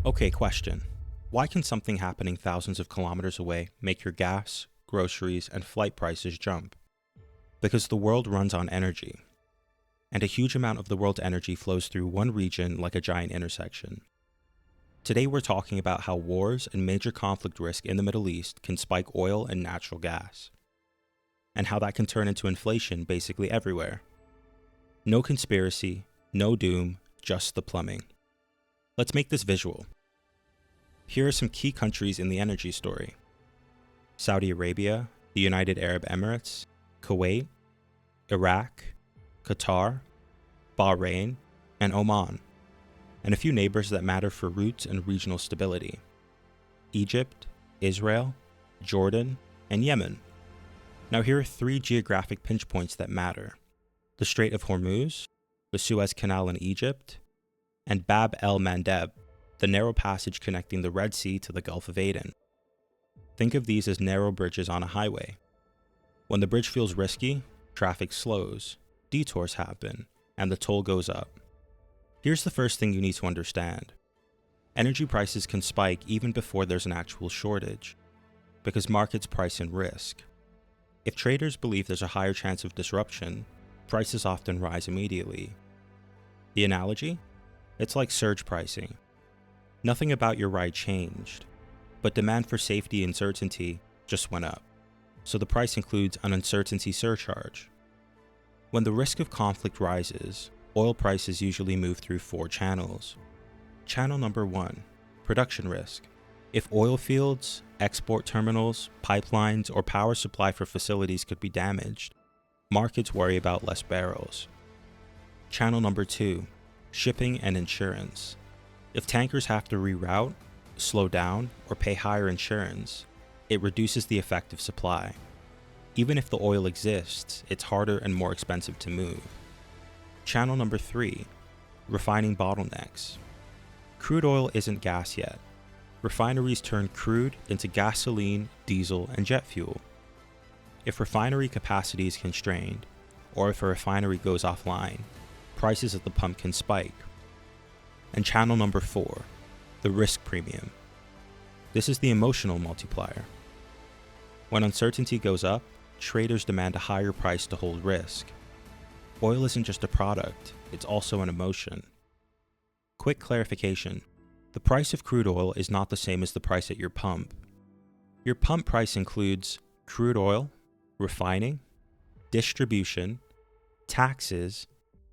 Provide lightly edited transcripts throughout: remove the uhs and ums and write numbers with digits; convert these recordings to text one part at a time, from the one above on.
Okay, question. Why can something happening thousands of kilometers away make your gas, groceries, and flight prices jump? Because the world runs on energy, and a huge amount of the world's energy flows through one region like a giant intersection. Today we're talking about how wars and major conflict risk in the Middle East can spike oil and natural gas, and how that can turn into inflation basically everywhere. No conspiracy, no doom, just the plumbing. Let's make this visual. Here are some key countries in the energy story: Saudi Arabia, the United Arab Emirates, Kuwait, Iraq, Qatar, Bahrain, and Oman, and a few neighbors that matter for roots and regional stability: Egypt, Israel, Jordan, and Yemen. Now here are 3 geographic pinch points that matter: the Strait of Hormuz, the Suez Canal in Egypt, and Bab el-Mandeb, the narrow passage connecting the Red Sea to the Gulf of Aden. Think of these as narrow bridges on a highway. When the bridge feels risky, traffic slows, detours happen, and the toll goes up. Here's the first thing you need to understand. Energy prices can spike even before there's an actual shortage, because markets price in risk. If traders believe there's a higher chance of disruption, prices often rise immediately. The analogy? It's like surge pricing. Nothing about your ride changed, but demand for safety and certainty just went up. So the price includes an uncertainty surcharge. When the risk of conflict rises, oil prices usually move through 4 channels. Channel number 1, production risk. If oil fields, export terminals, pipelines, or power supply for facilities could be damaged, markets worry about less barrels. Channel number 2, shipping and insurance. If tankers have to reroute, slow down, or pay higher insurance, it reduces the effective supply. Even if the oil exists, it's harder and more expensive to move. Channel number 3, refining bottlenecks. Crude oil isn't gas yet. Refineries turn crude into gasoline, diesel, and jet fuel. If refinery capacity is constrained, or if a refinery goes offline, prices at the pump can spike. And channel number 4, the risk premium. This is the emotional multiplier. When uncertainty goes up, traders demand a higher price to hold risk. Oil isn't just a product, it's also an emotion. Quick clarification: the price of crude oil is not the same as the price at your pump. Your pump price includes crude oil, refining, distribution, taxes,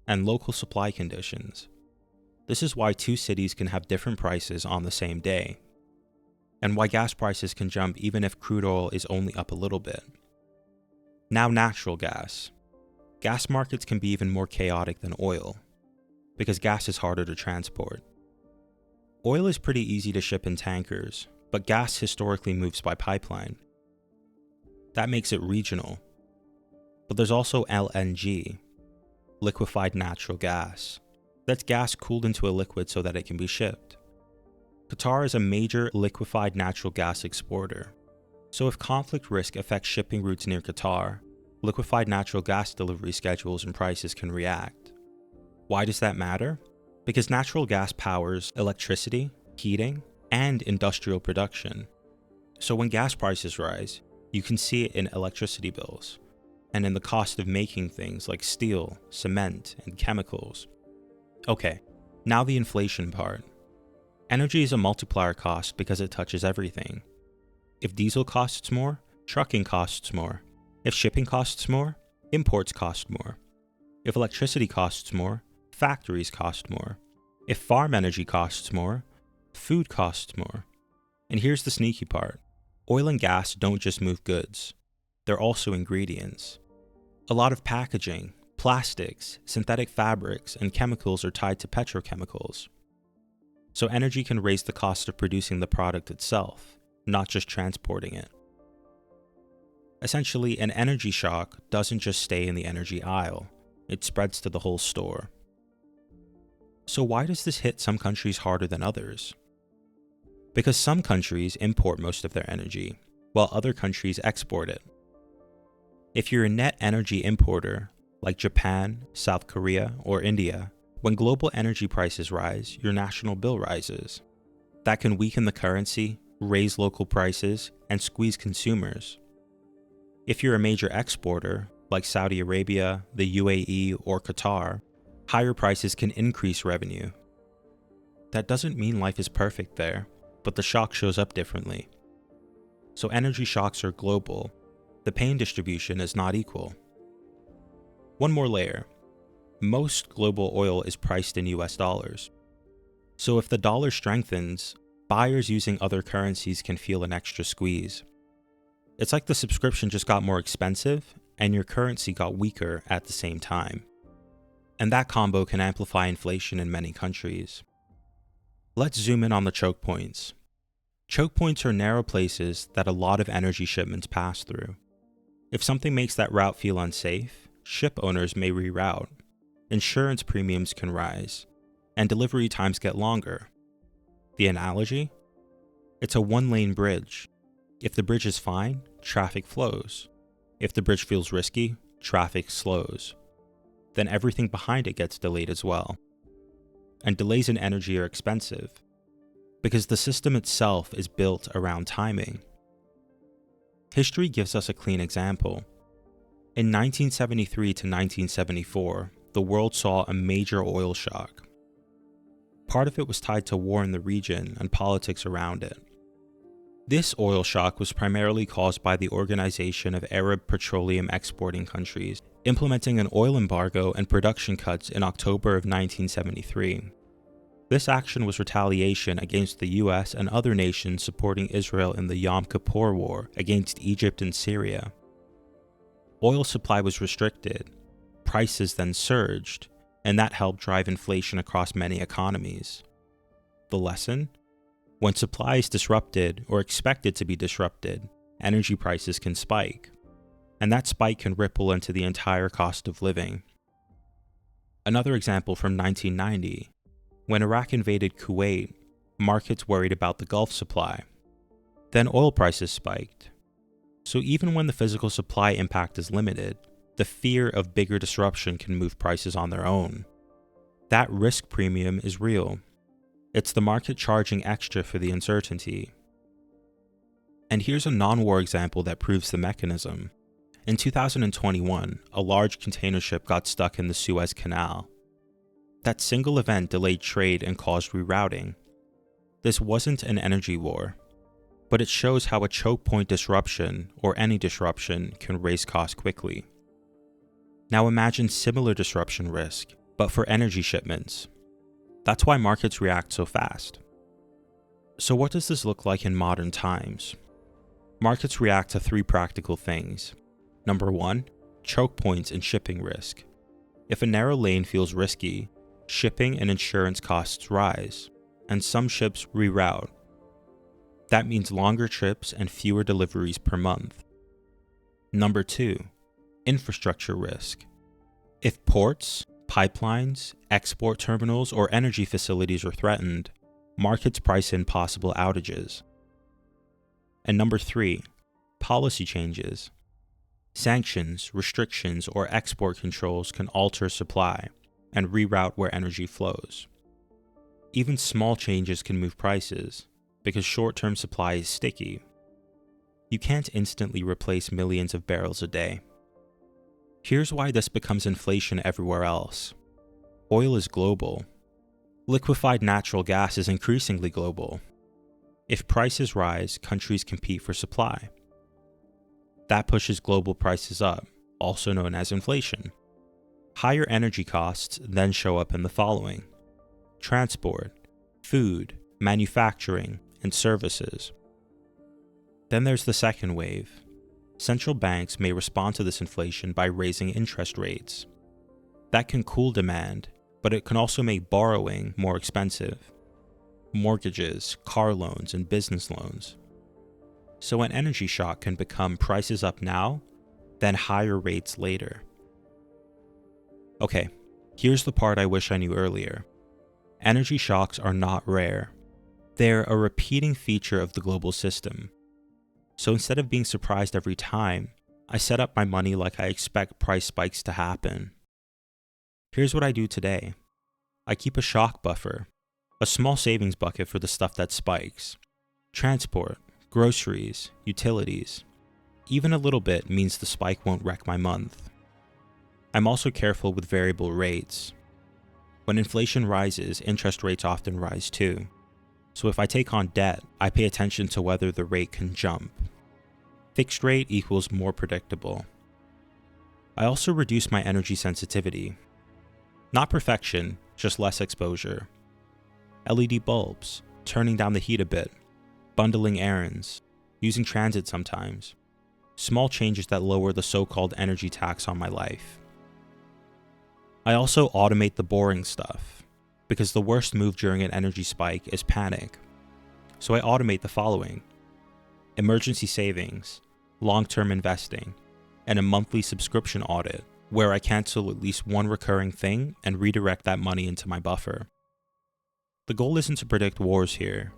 and local supply conditions. This is why 2 cities can have different prices on the same day, and why gas prices can jump even if crude oil is only up a little bit. Now natural gas. Gas markets can be even more chaotic than oil, because gas is harder to transport. Oil is pretty easy to ship in tankers, but gas historically moves by pipeline. That makes it regional. But there's also LNG, liquefied natural gas. That's gas cooled into a liquid so that it can be shipped. Qatar is a major liquefied natural gas exporter. So if conflict risk affects shipping routes near Qatar, liquefied natural gas delivery schedules and prices can react. Why does that matter? Because natural gas powers electricity, heating, and industrial production. So when gas prices rise, you can see it in electricity bills, and in the cost of making things like steel, cement, and chemicals. Okay, now the inflation part. Energy is a multiplier cost because it touches everything. If diesel costs more, trucking costs more. If shipping costs more, imports cost more. If electricity costs more, factories cost more. If farm energy costs more, food costs more. And here's the sneaky part. Oil and gas don't just move goods. They're also ingredients. A lot of packaging, plastics, synthetic fabrics, and chemicals are tied to petrochemicals. So energy can raise the cost of producing the product itself, not just transporting it. Essentially, an energy shock doesn't just stay in the energy aisle, it spreads to the whole store. So why does this hit some countries harder than others? Because some countries import most of their energy, while other countries export it. If you're a net energy importer, like Japan, South Korea, or India, when global energy prices rise, your national bill rises. That can weaken the currency, raise local prices, and squeeze consumers. If you're a major exporter, like Saudi Arabia, the UAE, or Qatar, higher prices can increase revenue. That doesn't mean life is perfect there, but the shock shows up differently. So energy shocks are global. The pain distribution is not equal. One more layer. Most global oil is priced in US dollars. So if the dollar strengthens, buyers using other currencies can feel an extra squeeze. It's like the subscription just got more expensive and your currency got weaker at the same time. And that combo can amplify inflation in many countries. Let's zoom in on the choke points. Choke points are narrow places that a lot of energy shipments pass through. If something makes that route feel unsafe, ship owners may reroute, insurance premiums can rise, and delivery times get longer. The analogy? It's a one-lane bridge. If the bridge is fine, traffic flows. If the bridge feels risky, traffic slows. Then everything behind it gets delayed as well. And delays in energy are expensive, because the system itself is built around timing. History gives us a clean example. In 1973 to 1974, the world saw a major oil shock. Part of it was tied to war in the region and politics around it. This oil shock was primarily caused by the Organization of Arab Petroleum Exporting Countries implementing an oil embargo and production cuts in October of 1973. This action was retaliation against the US and other nations supporting Israel in the Yom Kippur War against Egypt and Syria. Oil supply was restricted, prices then surged, and that helped drive inflation across many economies. The lesson? When supply is disrupted or expected to be disrupted, energy prices can spike, and that spike can ripple into the entire cost of living. Another example from 1990, when Iraq invaded Kuwait, markets worried about the Gulf supply. Then oil prices spiked. So even when the physical supply impact is limited, the fear of bigger disruption can move prices on their own. That risk premium is real. It's the market charging extra for the uncertainty. And here's a non-war example that proves the mechanism. In 2021, a large container ship got stuck in the Suez Canal. That single event delayed trade and caused rerouting. This wasn't an energy war, but it shows how a choke point disruption, or any disruption, can raise costs quickly. Now imagine similar disruption risk, but for energy shipments. That's why markets react so fast. So what does this look like in modern times? Markets react to three practical things. Number one, choke points and shipping risk. If a narrow lane feels risky, shipping and insurance costs rise, and some ships reroute. That means longer trips and fewer deliveries per month. Number two, infrastructure risk. If ports, pipelines, export terminals, or energy facilities are threatened, markets price in possible outages. And number three, policy changes. Sanctions, restrictions, or export controls can alter supply and reroute where energy flows. Even small changes can move prices, because short-term supply is sticky. You can't instantly replace millions of barrels a day. Here's why this becomes inflation everywhere else. Oil is global. Liquefied natural gas is increasingly global. If prices rise, countries compete for supply. That pushes global prices up, also known as inflation. Higher energy costs then show up in the following: transport, food, manufacturing, and services. Then there's the second wave. Central banks may respond to this inflation by raising interest rates. That can cool demand, but it can also make borrowing more expensive. Mortgages, car loans, and business loans. So an energy shock can become prices up now, then higher rates later. Okay, here's the part I wish I knew earlier. Energy shocks are not rare. They're a repeating feature of the global system. So instead of being surprised every time, I set up my money like I expect price spikes to happen. Here's what I do today. I keep a shock buffer. A small savings bucket for the stuff that spikes. Transport, groceries, utilities. Even a little bit means the spike won't wreck my month. I'm also careful with variable rates. When inflation rises, interest rates often rise too. So if I take on debt, I pay attention to whether the rate can jump. Fixed rate equals more predictable. I also reduce my energy sensitivity. Not perfection, just less exposure. LED bulbs, turning down the heat a bit, bundling errands, using transit sometimes. Small changes that lower the so-called energy tax on my life. I also automate the boring stuff, because the worst move during an energy spike is panic. So I automate the following: emergency savings, long-term investing, and a monthly subscription audit where I cancel at least one recurring thing and redirect that money into my buffer. The goal isn't to predict wars here.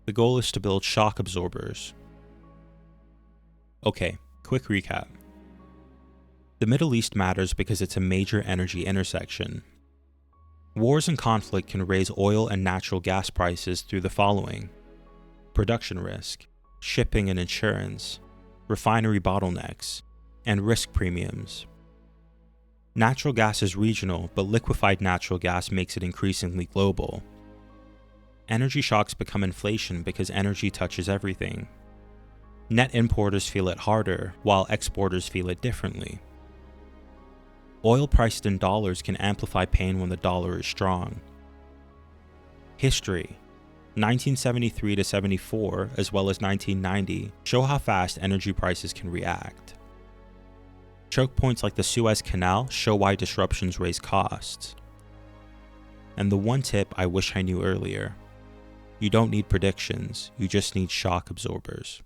The goal is to build shock absorbers. Okay, quick recap. The Middle East matters because it's a major energy intersection. Wars and conflict can raise oil and natural gas prices through the following: production risk, shipping and insurance, refinery bottlenecks, and risk premiums. Natural gas is regional, but liquefied natural gas makes it increasingly global. Energy shocks become inflation because energy touches everything. Net importers feel it harder, while exporters feel it differently. Oil priced in dollars can amplify pain when the dollar is strong. History, 1973 to 74, as well as 1990, show how fast energy prices can react. Choke points like the Suez Canal show why disruptions raise costs. And the one tip I wish I knew earlier: you don't need predictions, you just need shock absorbers.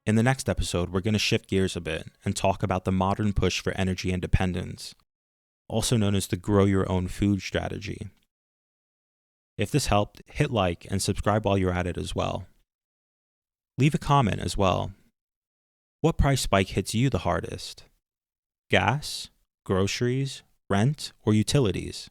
In the next episode, we're going to shift gears a bit and talk about the modern push for energy independence, also known as the grow your own food strategy. If this helped, hit like and subscribe while you're at it as well. Leave a comment as well. What price spike hits you the hardest? Gas, groceries, rent, or utilities?